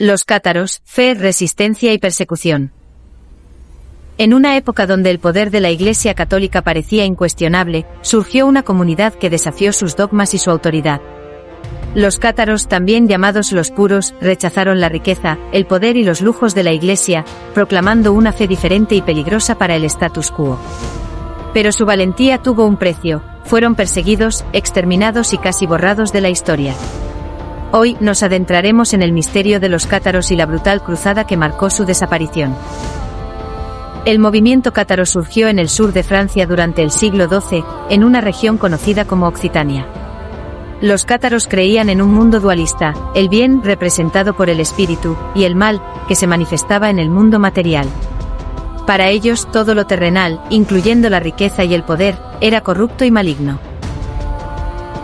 Los cátaros, fe, resistencia y persecución. En una época donde el poder de la Iglesia Católica parecía incuestionable, surgió una comunidad que desafió sus dogmas y su autoridad. Los cátaros, también llamados los puros, rechazaron la riqueza, el poder y los lujos de la Iglesia, proclamando una fe diferente y peligrosa para el status quo. Pero su valentía tuvo un precio: fueron perseguidos, exterminados y casi borrados de la historia. Hoy nos adentraremos en el misterio de los cátaros y la brutal cruzada que marcó su desaparición. El movimiento cátaro surgió en el sur de Francia durante el siglo XII, en una región conocida como Occitania. Los cátaros creían en un mundo dualista: el bien, representado por el espíritu, y el mal, que se manifestaba en el mundo material. Para ellos, todo lo terrenal, incluyendo la riqueza y el poder, era corrupto y maligno.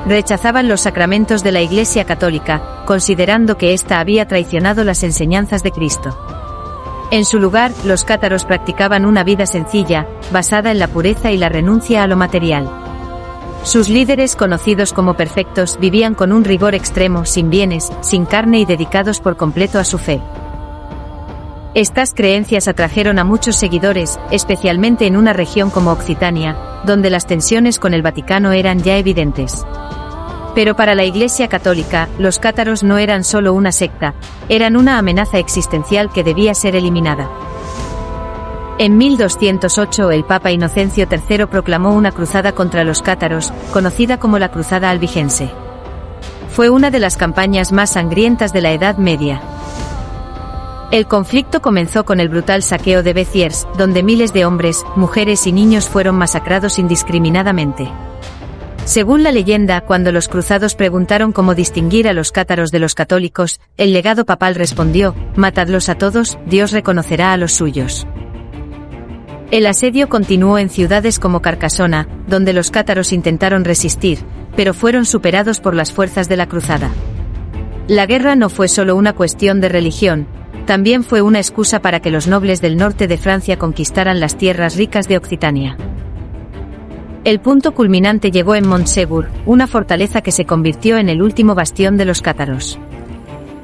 Rechazaban los sacramentos de la Iglesia Católica, considerando que ésta había traicionado las enseñanzas de Cristo. En su lugar, los cátaros practicaban una vida sencilla, basada en la pureza y la renuncia a lo material. Sus líderes, conocidos como perfectos, vivían con un rigor extremo, sin bienes, sin carne y dedicados por completo a su fe. Estas creencias atrajeron a muchos seguidores, especialmente en una región como Occitania, donde las tensiones con el Vaticano eran ya evidentes. Pero para la Iglesia Católica, los cátaros no eran solo una secta, eran una amenaza existencial que debía ser eliminada. En 1208 el Papa Inocencio III proclamó una cruzada contra los cátaros, conocida como la Cruzada Albigense. Fue una de las campañas más sangrientas de la Edad Media. El conflicto comenzó con el brutal saqueo de Béziers, donde miles de hombres, mujeres y niños fueron masacrados indiscriminadamente. Según la leyenda, cuando los cruzados preguntaron cómo distinguir a los cátaros de los católicos, el legado papal respondió: «Matadlos a todos, Dios reconocerá a los suyos». El asedio continuó en ciudades como Carcasona, donde los cátaros intentaron resistir, pero fueron superados por las fuerzas de la cruzada. La guerra no fue solo una cuestión de religión, también fue una excusa para que los nobles del norte de Francia conquistaran las tierras ricas de Occitania. El punto culminante llegó en Montségur, una fortaleza que se convirtió en el último bastión de los cátaros.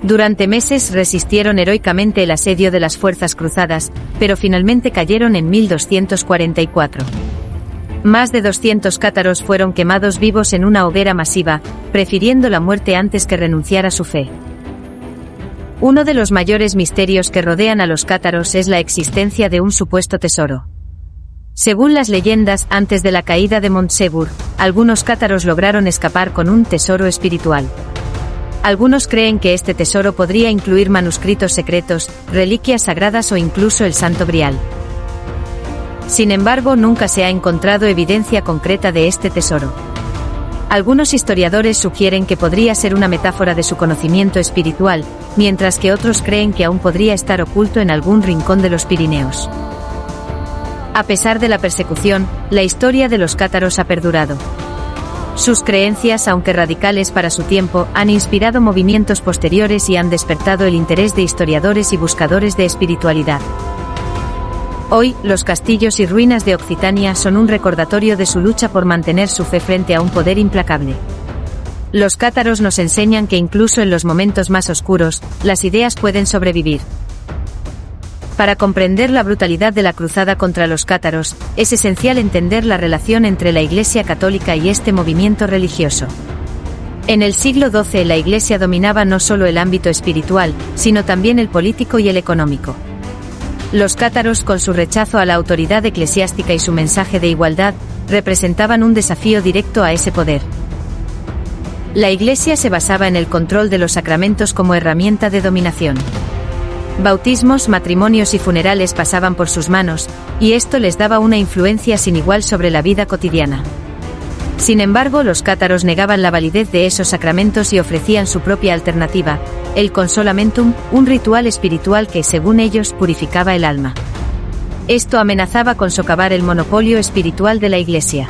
Durante meses resistieron heroicamente el asedio de las fuerzas cruzadas, pero finalmente cayeron en 1244. Más de 200 cátaros fueron quemados vivos en una hoguera masiva, prefiriendo la muerte antes que renunciar a su fe. Uno de los mayores misterios que rodean a los cátaros es la existencia de un supuesto tesoro. Según las leyendas, antes de la caída de Montségur, algunos cátaros lograron escapar con un tesoro espiritual. Algunos creen que este tesoro podría incluir manuscritos secretos, reliquias sagradas o incluso el Santo Grial. Sin embargo, nunca se ha encontrado evidencia concreta de este tesoro. Algunos historiadores sugieren que podría ser una metáfora de su conocimiento espiritual, mientras que otros creen que aún podría estar oculto en algún rincón de los Pirineos. A pesar de la persecución, la historia de los cátaros ha perdurado. Sus creencias, aunque radicales para su tiempo, han inspirado movimientos posteriores y han despertado el interés de historiadores y buscadores de espiritualidad. Hoy, los castillos y ruinas de Occitania son un recordatorio de su lucha por mantener su fe frente a un poder implacable. Los cátaros nos enseñan que incluso en los momentos más oscuros, las ideas pueden sobrevivir. Para comprender la brutalidad de la cruzada contra los cátaros, es esencial entender la relación entre la Iglesia Católica y este movimiento religioso. En el siglo XII la Iglesia dominaba no solo el ámbito espiritual, sino también el político y el económico. Los cátaros, con su rechazo a la autoridad eclesiástica y su mensaje de igualdad, representaban un desafío directo a ese poder. La Iglesia se basaba en el control de los sacramentos como herramienta de dominación. Bautismos, matrimonios y funerales pasaban por sus manos, y esto les daba una influencia sin igual sobre la vida cotidiana. Sin embargo, los cátaros negaban la validez de esos sacramentos y ofrecían su propia alternativa, el consolamentum, un ritual espiritual que, según ellos, purificaba el alma. Esto amenazaba con socavar el monopolio espiritual de la Iglesia.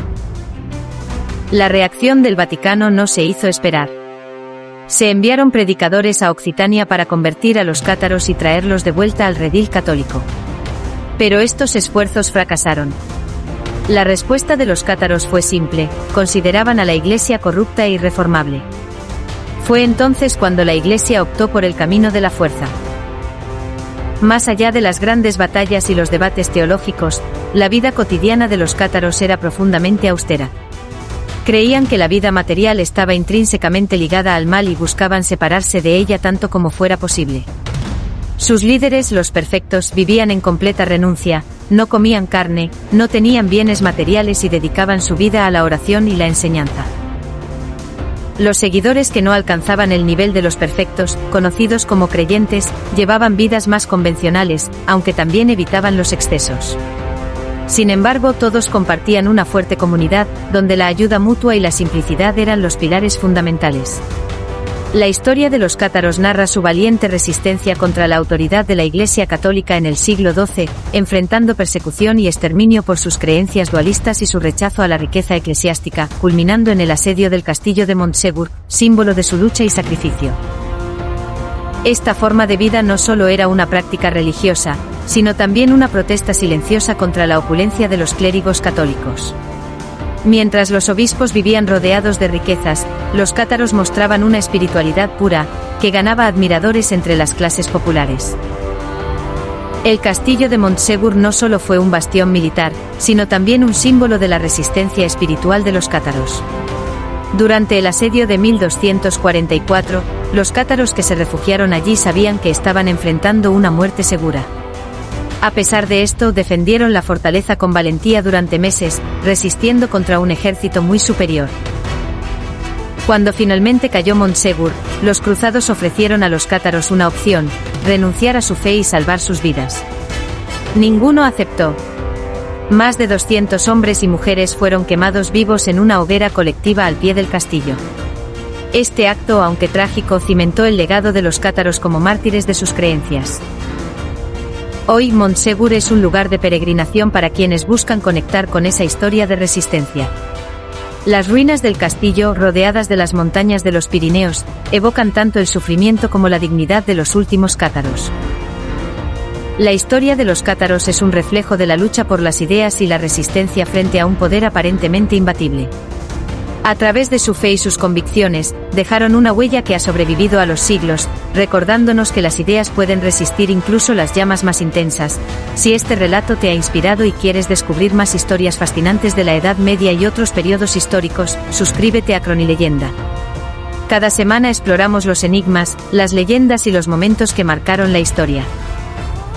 La reacción del Vaticano no se hizo esperar. Se enviaron predicadores a Occitania para convertir a los cátaros y traerlos de vuelta al redil católico. Pero estos esfuerzos fracasaron. La respuesta de los cátaros fue simple: consideraban a la Iglesia corrupta e irreformable. Fue entonces cuando la Iglesia optó por el camino de la fuerza. Más allá de las grandes batallas y los debates teológicos, la vida cotidiana de los cátaros era profundamente austera. Creían que la vida material estaba intrínsecamente ligada al mal y buscaban separarse de ella tanto como fuera posible. Sus líderes, los perfectos, vivían en completa renuncia, no comían carne, no tenían bienes materiales y dedicaban su vida a la oración y la enseñanza. Los seguidores que no alcanzaban el nivel de los perfectos, conocidos como creyentes, llevaban vidas más convencionales, aunque también evitaban los excesos. Sin embargo, todos compartían una fuerte comunidad, donde la ayuda mutua y la simplicidad eran los pilares fundamentales. La historia de los cátaros narra su valiente resistencia contra la autoridad de la Iglesia Católica en el siglo XII, enfrentando persecución y exterminio por sus creencias dualistas y su rechazo a la riqueza eclesiástica, culminando en el asedio del castillo de Montsegur, símbolo de su lucha y sacrificio. Esta forma de vida no solo era una práctica religiosa, sino también una protesta silenciosa contra la opulencia de los clérigos católicos. Mientras los obispos vivían rodeados de riquezas, los cátaros mostraban una espiritualidad pura, que ganaba admiradores entre las clases populares. El castillo de Montsegur no solo fue un bastión militar, sino también un símbolo de la resistencia espiritual de los cátaros. Durante el asedio de 1244, los cátaros que se refugiaron allí sabían que estaban enfrentando una muerte segura. A pesar de esto, defendieron la fortaleza con valentía durante meses, resistiendo contra un ejército muy superior. Cuando finalmente cayó Montsegur, los cruzados ofrecieron a los cátaros una opción: renunciar a su fe y salvar sus vidas. Ninguno aceptó. Más de 200 hombres y mujeres fueron quemados vivos en una hoguera colectiva al pie del castillo. Este acto, aunque trágico, cimentó el legado de los cátaros como mártires de sus creencias. Hoy, Montsegur es un lugar de peregrinación para quienes buscan conectar con esa historia de resistencia. Las ruinas del castillo, rodeadas de las montañas de los Pirineos, evocan tanto el sufrimiento como la dignidad de los últimos cátaros. La historia de los cátaros es un reflejo de la lucha por las ideas y la resistencia frente a un poder aparentemente imbatible. A través de su fe y sus convicciones, dejaron una huella que ha sobrevivido a los siglos, recordándonos que las ideas pueden resistir incluso las llamas más intensas. Si este relato te ha inspirado y quieres descubrir más historias fascinantes de la Edad Media y otros periodos históricos, suscríbete a Cronileyenda. Cada semana exploramos los enigmas, las leyendas y los momentos que marcaron la historia.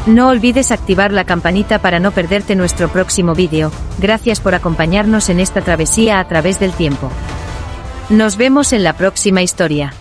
No olvides activar la campanita para no perderte nuestro próximo vídeo. Gracias por acompañarnos en esta travesía a través del tiempo. Nos vemos en la próxima historia.